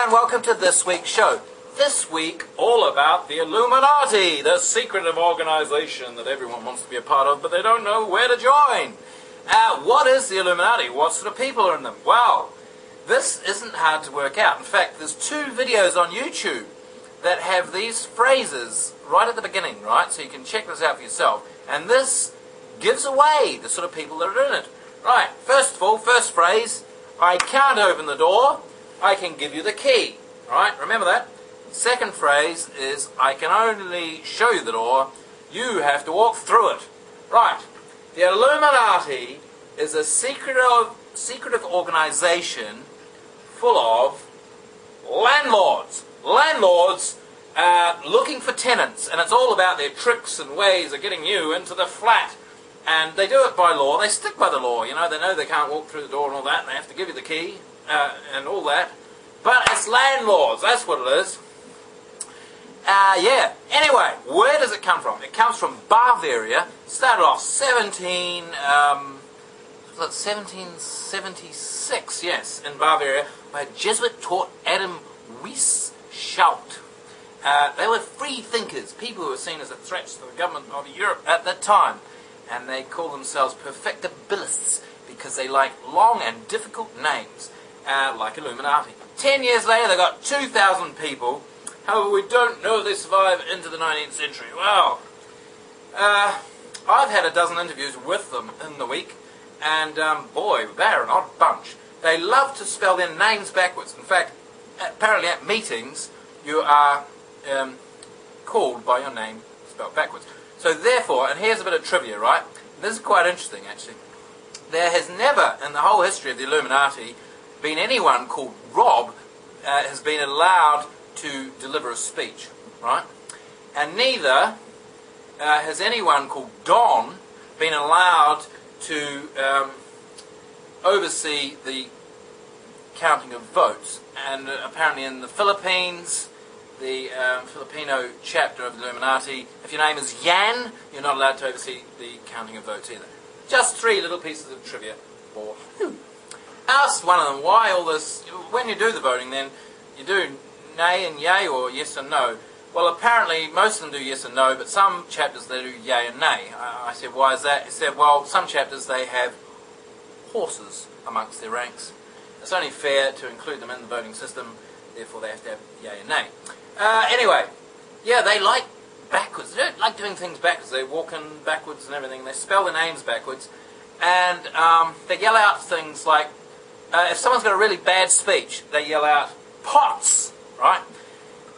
and welcome to this week's show. This week, all about the Illuminati, the secretive organization that everyone wants to be a part of, but they don't know where to join. What is the Illuminati? What sort of people are in them? Well, this isn't hard to work out. In fact, there's 2 videos on YouTube that have these phrases right at the beginning, right? So you can check this out for yourself. And this gives away the sort of people that are in it. Right, first of all, first phrase, I can't open the door, I can give you the key. Right, remember that? Second phrase is, I can only show you the door, you have to walk through it. Right, the Illuminati is a secretive organization full of landlords. Landlords looking for tenants, and it's all about their tricks and ways of getting you into the flat. And they do it by law, they stick by the law, you know they can't walk through the door and all that, and they have to give you the key and all that. But it's landlords, that's what it is. Yeah, anyway, where does it come from? It comes from Bavaria, started off 1776, yes, in Bavaria, by a Jesuit taught Adam Weishaupt. They were free thinkers, people who were seen as a threat to the government of Europe at that time. And they call themselves perfectibilists because they like long and difficult names, like Illuminati. 10 years later, they got 2,000 people. However, we don't know if they survived into the 19th century. Well, I've had a dozen interviews with them in the week, and boy, they're an odd bunch. They love to spell their names backwards. In fact, apparently at meetings, you are called by your name spelled backwards. So therefore, and here's a bit of trivia, right? This is quite interesting, actually. There has never, in the whole history of the Illuminati, been anyone called Rob has been allowed to deliver a speech, right? And neither has anyone called Don been allowed to oversee the counting of votes. And apparently in the Philippines, the Filipino chapter of the Illuminati, if your name is Yan, you're not allowed to oversee the counting of votes either. Just 3 little pieces of trivia for you. Asked one of them, why all this, when you do the voting then, you do nay and yay or yes and no. Well, apparently most of them do yes and no, but some chapters they do yay and nay. I said, why is that? He said, well, some chapters they have horses amongst their ranks. It's only fair to include them in the voting system, therefore they have to have yay and nay. Anyway, yeah, they like backwards. They don't like doing things backwards. They walk in backwards and everything. They spell their names backwards. And they yell out things like, if someone's got a really bad speech, they yell out, pots, right?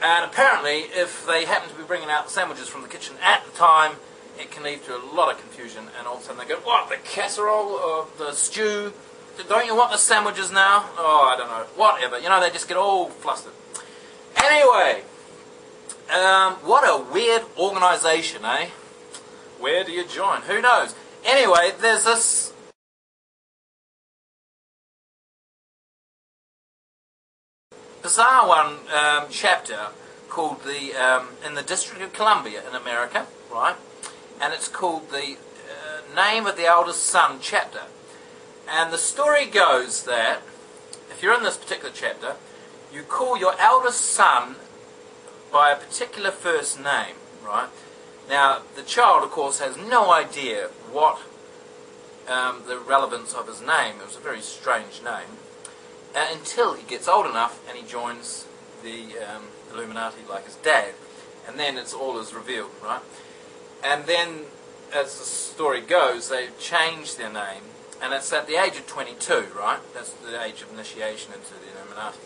And apparently, if they happen to be bringing out the sandwiches from the kitchen at the time, it can lead to a lot of confusion. And all of a sudden they go, what, the casserole or the stew? Don't you want the sandwiches now? Oh, I don't know. Whatever. You know, they just get all flustered. Anyway, what a weird organization, eh? Where do you join? Who knows? Anyway, there's this bizarre one chapter called the in the District of Columbia in America, right? And it's called the Name of the Eldest Son chapter. And the story goes that if you're in this particular chapter, you call your eldest son by a particular first name, right? Now, the child, of course, has no idea what the relevance of his name. It was a very strange name. Until he gets old enough and he joins the Illuminati like his dad. And then it's all is revealed, right? And then, as the story goes, they change their name. And it's at the age of 22, right? That's the age of initiation into the Illuminati.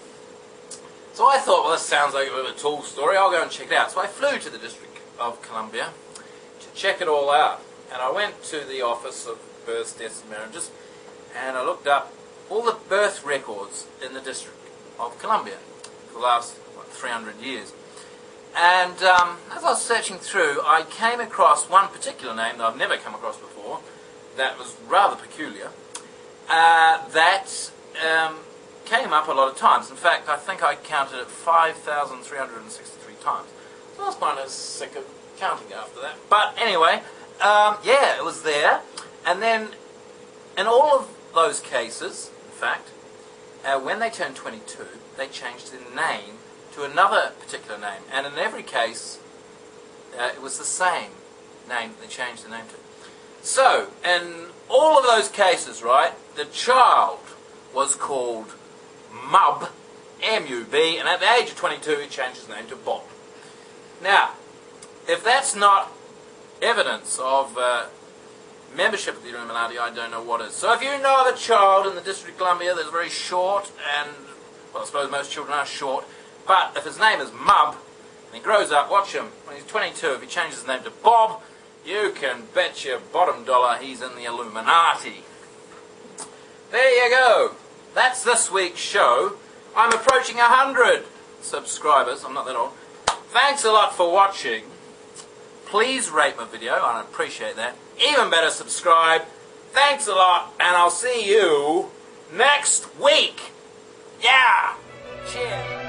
So I thought, well, this sounds like a bit of a tall story. I'll go and check it out. So I flew to the District of Columbia to check it all out. And I went to the Office of Births, Deaths and Marriages, and I looked up all the birth records in the District of Columbia for the last, 300 years. And as I was searching through, I came across one particular name that I've never come across before, that was rather peculiar, that came up a lot of times. In fact, I think I counted it 5,363 times. So I was kind of sick of counting after that. But anyway, yeah, it was there. And then, in all of those cases, in fact, when they turned 22, they changed their name to another particular name. And in every case, it was the same name that they changed the name to. So, in all of those cases, right, the child was called Mub, M-U-B, and at the age of 22, he changed his name to Bob. Now, if that's not evidence of membership of the Illuminati, I don't know what is. So if you know of a child in the District of Columbia that's very short, and, well, I suppose most children are short, but if his name is Mub, and he grows up, watch him, when he's 22, if he changes his name to Bob, you can bet your bottom dollar he's in the Illuminati. There you go. That's this week's show. I'm approaching 100 subscribers. I'm not that old. Thanks a lot for watching. Please rate my video. I'd appreciate that. Even better, subscribe. Thanks a lot, and I'll see you next week. Yeah. Cheers.